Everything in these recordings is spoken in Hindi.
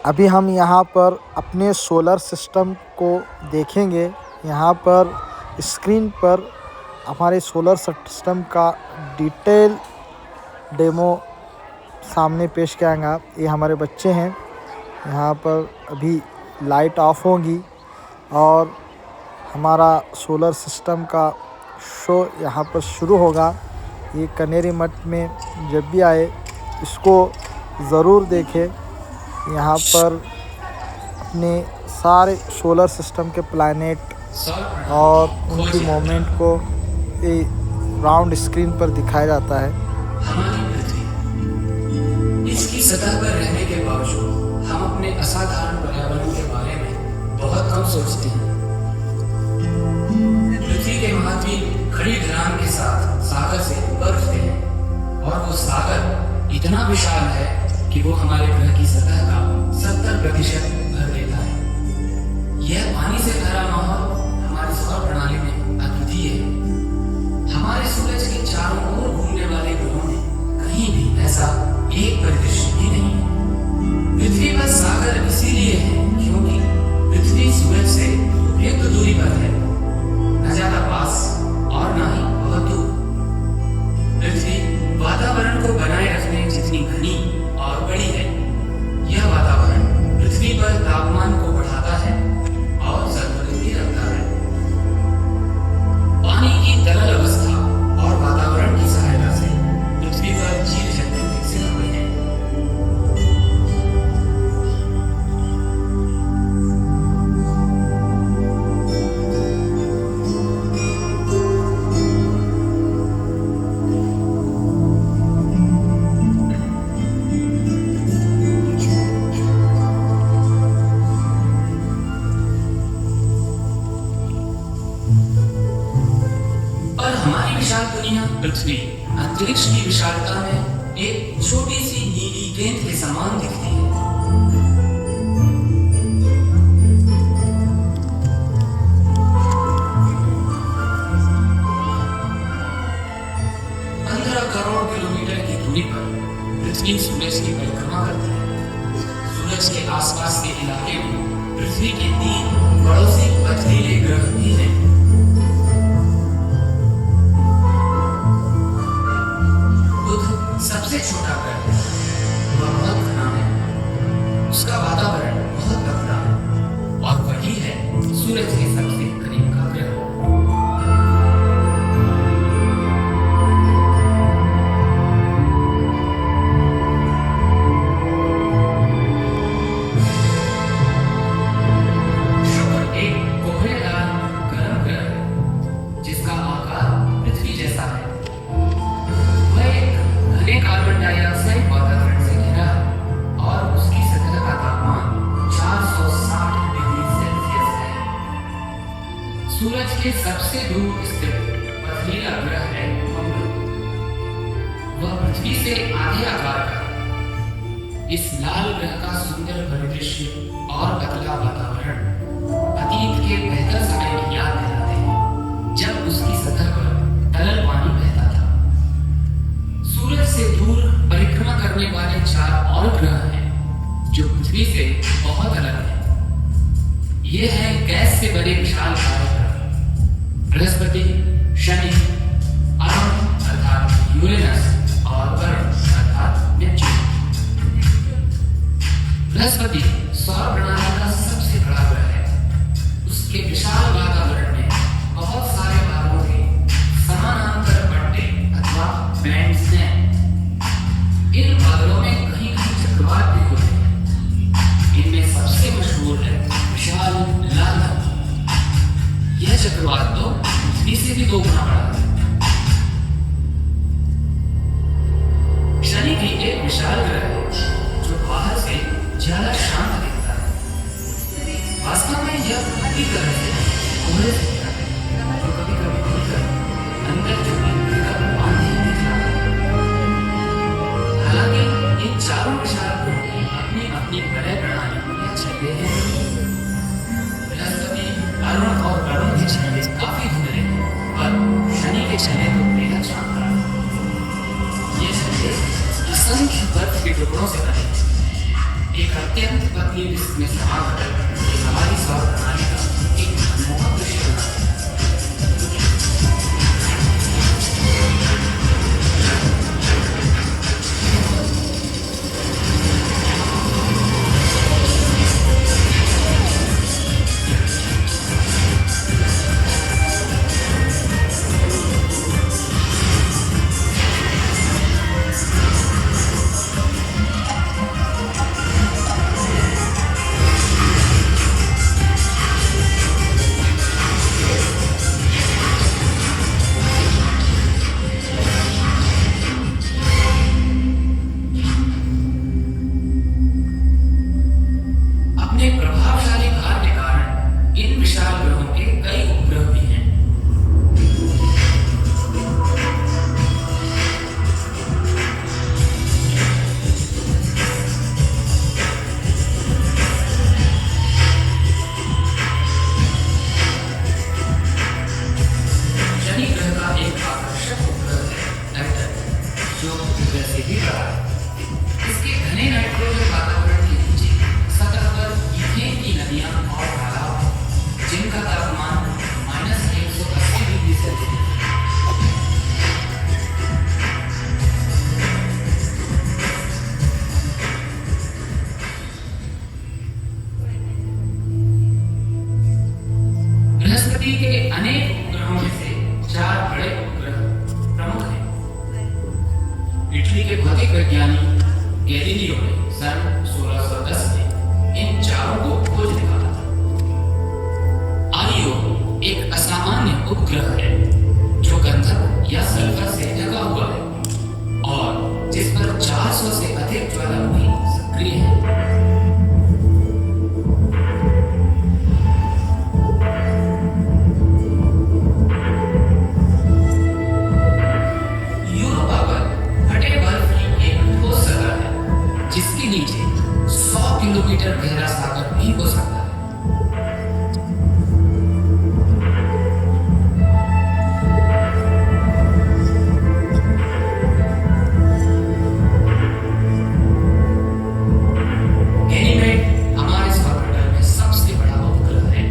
अभी हम यहाँ पर अपने सोलर सिस्टम को देखेंगे। यहाँ पर स्क्रीन पर हमारे सोलर सिस्टम का डिटेल डेमो सामने पेश किया। ये हमारे बच्चे हैं। यहाँ पर अभी लाइट ऑफ होगी और हमारा सोलर सिस्टम का शो यहाँ पर शुरू होगा। ये कनेरी मठ में जब भी आए इसको ज़रूर देखें। यहाँ पर अपने सारे सोलर सिस्टम के प्लैनेट और उनकी मूवमेंट को राउंड स्क्रीन पर दिखाया जाता है। हमारी पृथ्वी, इसकी सतह पर रहने के बावजूद हम अपने असाधारण पर्यावरण के बारे में बहुत कम सोचते हैं। पृथ्वी के महाद्वीप खड़ी ढलान के साथ सागर से बर्फ हैं और वो सागर इतना विशाल है कि वो हमारे ग्रह की सतह का 70% भर देता है। यह पानी से भरा माहौल हमारी सौर प्रणाली में अद्वितीय है। हमारे सूरज के चारों ओर घूमने वाले ग्रहों में कहीं भी ऐसा एक परिदृश्य भी नहीं है। पृथ्वी पर सागर इसीलिए है क्योंकि पृथ्वी सूरज से उपयुक्त दूरी पर है, न ज्यादा पास और न ही बहुत दूर। पृथ्वी वातावरण को बनाए रखने जितनी घनी और बड़ी है, यह वातावरण पृथ्वी पर तापमान को बढ़ाता है और संतुलित भी रखता है। पानी की तरल अवस्था और वातावरण की सहायता से पृथ्वी पर जीव जंतु विकसित हुए हैं। हमारी विशाल दुनिया पृथ्वी अंतरिक्ष की विशालता में एक छोटी सी नीली गेंद के समान दिखती है। करोड़ किलोमीटर की दूरी पर पृथ्वी सूरज की परिक्रमा करती है। सूरज के आसपास के इलाके में पृथ्वी के 3 पड़ोसी पथरीले ग्रह भी हैं। सबसे छोटा ग्रह है, वह बहुत घना है, उसका वातावरण बहुत तगड़ा है और वही है सूरज के सबसे करीब का ग्रह। शुक्र एक कोहरेदार गर्म ग्रह है जिसका आकार पृथ्वी जैसा है। कार्बन डाइऑक्साइड वातावरण से घिरा है और उसकी सतह का तापमान 460 डिग्री सेल्सियस है। सूरज के सबसे दूर स्थित पथरीला ग्रह है मंगल। वह पृथ्वी से आधे आकार का है। इस लाल ग्रह का सुंदर परिदृश्य और पतला वातावरण अतीत के बेहतर समय की याद दिलाते हैं, जब उसकी सतह पर तरल पानी बहता था। सूरज से दूर परिक्रमा करने वाले 4 और ग्रह हैं जो पृथ्वी से बहुत अलग हैं। ये हैं गैस से बड़े विशाल ग्रह बृहस्पति, शनि, अरुण अर्थात यूरेनस और वरुण अर्थात नेपच्यून। बृहस्पति सौर प्रणाली का सबसे बड़ा ग्रह है। उसके विशाल वातावरण में बहुत सारे बादलों के समानांतर पट्टे अथवा बैंड्स हैं। इन बादलों में कहीं कहीं चक्रवात भी होते हैं। इनमें सबसे मशहूर है विशाल लाल धब्बा। यह चक्रवात तो पृथ्वी से भी 2 गुना बड़ा है। शनि भी एक विशाल ग्रह है जो बाहर से ज्यादा शांत दिखता है। वास्तव में यह पूरी तरह से कोहरे से घिरा है जो कभी कभी खुलकर अंदर जमीन का अनुमान नहीं दिखता। हालांकि इन चारों विशाल ग्रहों की अपनी अपनी ग्रह प्रणाली या छल्ले हैं। बृहस्पति, अरुण और वरुण के छल्ले काफी धुंधले हैं, पर शनि के छल्ले तो बेहद शानदार हैं। ये छल्ले असंख्य बर्फ के टुकड़ों से बने हैं। एक अत्यंत पतली डिस्क में समाकर हमारी सौर प्रणाली का एक मनमोहक दृश्य बनाता है। अपने प्रभावशाली भार के कारण इन विशाल ग्रहों के कई उपग्रह भी हैं। शनि ग्रह का एक आकर्षक उपग्रह है टाइटन, जो पृथ्वी से भी बड़ा है। इसके घने नाइट्रोजन वातावरण के नीचे सतह पर मीथेन की नदियां और तालाब हैं, जिनका तापमान -180 डिग्री सेल्सियस है। बृहस्पति के अनेक उपग्रहों में से 4 बड़े उपग्रह प्रमुख हैं। इटली के भौतिक वैज्ञानिक गैलीलियो ने सन 1610 में इन चारों को खोज निकाला था। आइयो एक असामान्य उपग्रह है जो गंधक या सल्फर से ढका हुआ है और जिस पर 400 से अधिक ज्वालामुखी सक्रिय हैं। यूरोपा पर फटे बर्फ की एक ठोस सतह है जिसके नीचे 100 किलोमीटर गहरा सागर भी हो सकता है। गैनीमेड हमारे सौरमंडल में सबसे बड़ा उपग्रह है।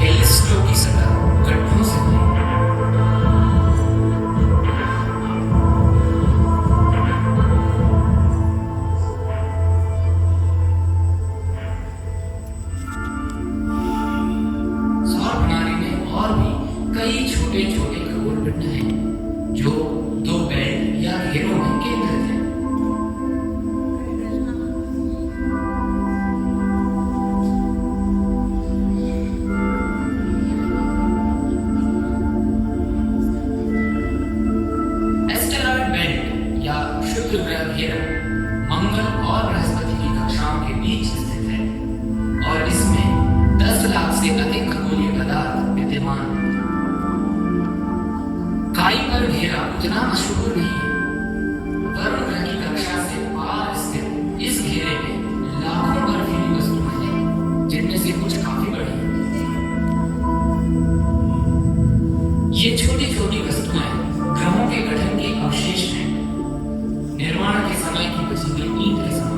कैलिस्टो की सतह गड्ढों से बनी है। सौर प्रणाली में और भी कई छोटे छोटे खगोल पिंड हैं जो 2 बेल्ट या घेरों में केंद्रित हैं। एस्टेरॉयड बेल्ट या शुक्र ग्रह घेरा मंगल और बृहस्पति की कक्षाओं के बीच स्थित है और इसमें 10 लाख से अधिक खगोलीय पदार्थ विद्यमान हैं। काइपर घेरा उतना मशहूर नहीं है। वरुण ग्रह की कक्षा से पार स्थित इस घेरे में लाखों बर्फीली वस्तुएं हैं, जिनमें से कुछ काफी बड़ी हैं। ये छोटी छोटी वस्तुएं ग्रहों के गठन के अवशेष हैं, निर्माण के समय की बची हुई ईंट के समान।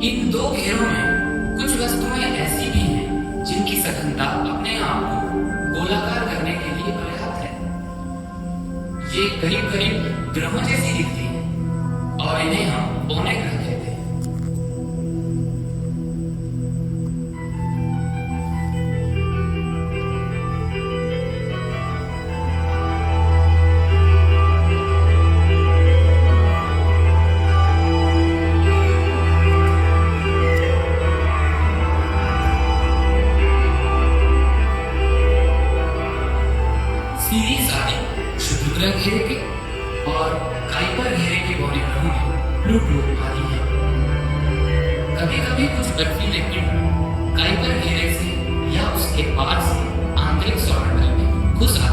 इन 2 घेरों में कुछ वस्तुएं ऐसी भी हैं जिनकी सघनता अपने आप को गोलाकार करने के लिए पर्याप्त है। ये करीब करीब ग्रहों जैसी दिखती हैं और इन्हें हम पौने ग्रह कहते हैं। सीरीज आदि शुक्र ग्रह घेरे के और काइपर घेरे के बौने ग्रहों में पोलर ग्लोब आदि हैं। कभी-कभी कुछ बर्फीले पिंड कुइपर घेरे से या उसके पार से आंतरिक सौरमंडल में घुस आते हैं।